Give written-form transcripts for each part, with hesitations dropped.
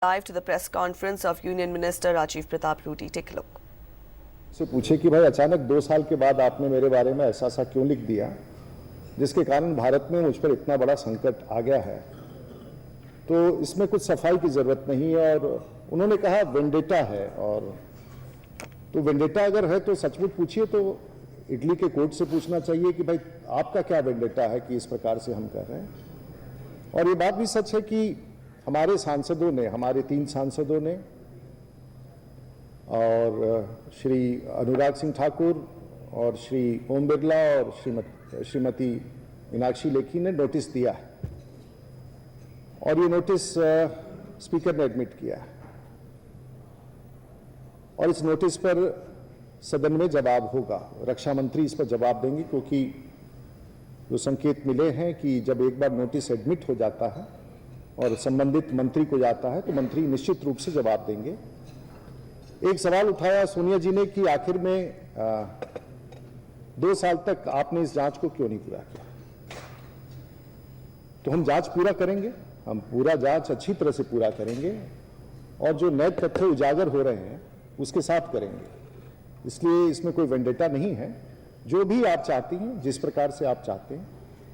Live to the press conference of Union Minister Rajiv Pratap Rudy. Take a look. से पूछे कि भाई अचानक 2 साल के बाद आपने मेरे बारे में ऐसा क्यों लिख दिया जिसके कारण भारत में मुझ पर इतना बड़ा संकट आ गया है। तो इसमें कुछ सफाई की जरूरत नहीं है। और उन्होंने कहा वेंडेटा है, और तो वेंडेटा अगर है तो सचमुच पूछिए, तो इटली के कोर्ट से पूछना चाहिए कि भाई आपका क्या वेंडेटा है कि इस प्रकार से हम कर रहे हैं। और ये बात भी सच है कि हमारे सांसदों ने, हमारे 3 सांसदों ने और श्री अनुराग सिंह ठाकुर और श्री ओम बिरला और श्रीमती मीनाक्षी लेखी ने नोटिस दिया है, और ये नोटिस स्पीकर ने एडमिट किया है, और इस नोटिस पर सदन में जवाब होगा। रक्षा मंत्री इस पर जवाब देंगे, क्योंकि जो संकेत मिले हैं कि जब एक बार नोटिस एडमिट हो जाता है और संबंधित मंत्री को जाता है तो मंत्री निश्चित रूप से जवाब देंगे। एक सवाल उठाया सोनिया जी ने कि आखिर में 2 साल तक आपने इस जांच को क्यों नहीं पूरा किया। तो हम जांच पूरा करेंगे, हम पूरा जांच अच्छी तरह से पूरा करेंगे, और जो नए तथ्य उजागर हो रहे हैं उसके साथ करेंगे। इसलिए इसमें कोई वेंडेटा नहीं है। जो भी आप चाहती हैं, जिस प्रकार से आप चाहते हैं,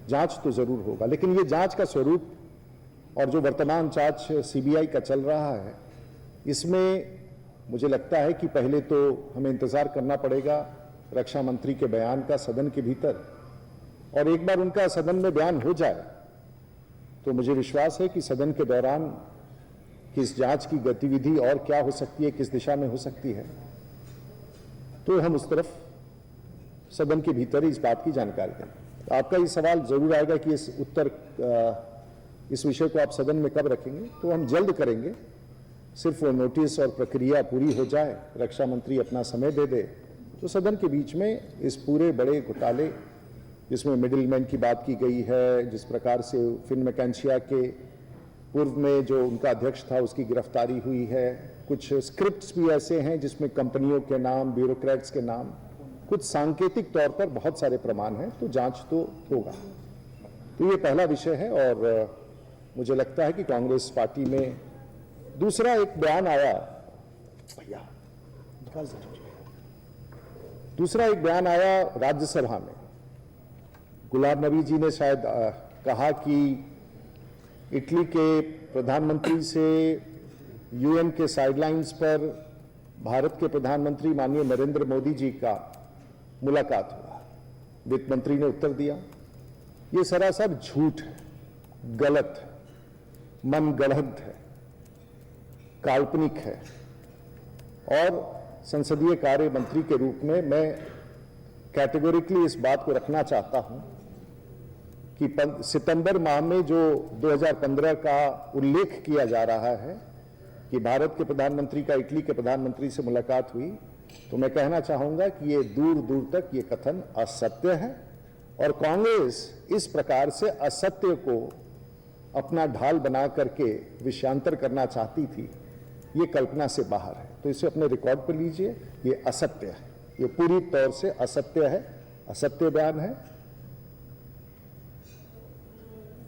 जांच तो जरूर होगा। लेकिन ये जांच का स्वरूप और जो वर्तमान जांच सीबीआई का चल रहा है, इसमें मुझे लगता है कि पहले तो हमें इंतजार करना पड़ेगा रक्षा मंत्री के बयान का सदन के भीतर, और एक बार उनका सदन में बयान हो जाए तो मुझे विश्वास है कि सदन के दौरान किस जांच की गतिविधि और क्या हो सकती है, किस दिशा में हो सकती है, तो हम उस तरफ सदन के भीतर इस बात की जानकारी दें। आपका ये सवाल जरूर आएगा कि इस विषय को आप सदन में कब रखेंगे, तो हम जल्द करेंगे। सिर्फ वो नोटिस और प्रक्रिया पूरी हो जाए, रक्षा मंत्री अपना समय दे दे, तो सदन के बीच में इस पूरे बड़े घोटाले, जिसमें मिडिलमैन की बात की गई है, जिस प्रकार से फिन मैकेंशिया के पूर्व में जो उनका अध्यक्ष था उसकी गिरफ्तारी हुई है, कुछ स्क्रिप्ट्स भी ऐसे हैं जिसमें कंपनियों के नाम, ब्यूरोक्रेट्स के नाम, कुछ सांकेतिक तौर पर बहुत सारे प्रमाण हैं, तो जांच तो होगा। तो ये पहला विषय है। और मुझे लगता है कि कांग्रेस पार्टी में दूसरा एक बयान आया, राज्यसभा में। गुलाम नबी जी ने शायद कहा कि इटली के प्रधानमंत्री से यूएन के साइडलाइंस पर भारत के प्रधानमंत्री माननीय नरेंद्र मोदी जी का मुलाकात हुआ। वित्त मंत्री ने उत्तर दिया, ये सरासर झूठ है, गलत है, मनगढ़ंत है, काल्पनिक है। और संसदीय कार्य मंत्री के रूप में मैं कैटेगोरिकली इस बात को रखना चाहता हूं कि सितंबर माह में जो 2015 का उल्लेख किया जा रहा है कि भारत के प्रधानमंत्री का इटली के प्रधानमंत्री से मुलाकात हुई, तो मैं कहना चाहूंगा कि ये दूर दूर तक ये कथन असत्य है, और कांग्रेस इस प्रकार से असत्य को अपना ढाल बना करके विषयांतर करना चाहती थी, ये कल्पना से बाहर है। तो इसे अपने रिकॉर्ड पर लीजिए, ये असत्य है, ये पूरी तौर से असत्य है, असत्य बयान है।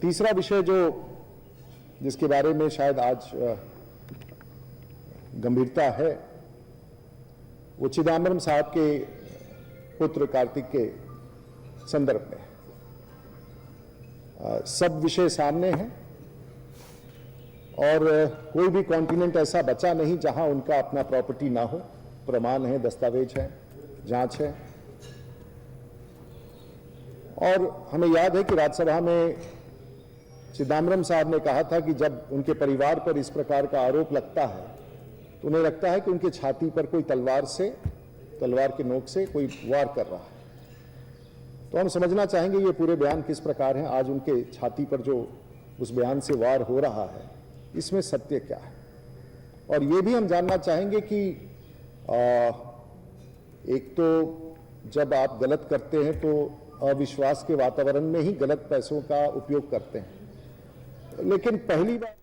तीसरा विषय जिसके बारे में शायद आज गंभीरता है, वो चिदंबरम साहब के पुत्र कार्तिक के संदर्भ में। सब विषय सामने हैं, और कोई भी कॉन्टिनेंट ऐसा बचा नहीं जहां उनका अपना प्रॉपर्टी ना हो। प्रमाण है, दस्तावेज है, जांच है। और हमें याद है कि राज्यसभा में चिदंबरम साहब ने कहा था कि जब उनके परिवार पर इस प्रकार का आरोप लगता है तो उन्हें लगता है कि उनके छाती पर कोई तलवार के नोक से कोई वार कर रहा है। तो हम समझना चाहेंगे ये पूरे बयान किस प्रकार हैं। आज उनके छाती पर जो उस बयान से वार हो रहा है, इसमें सत्य क्या है। और ये भी हम जानना चाहेंगे कि एक तो जब आप गलत करते हैं तो अविश्वास के वातावरण में ही गलत पैसों का उपयोग करते हैं, लेकिन पहली बार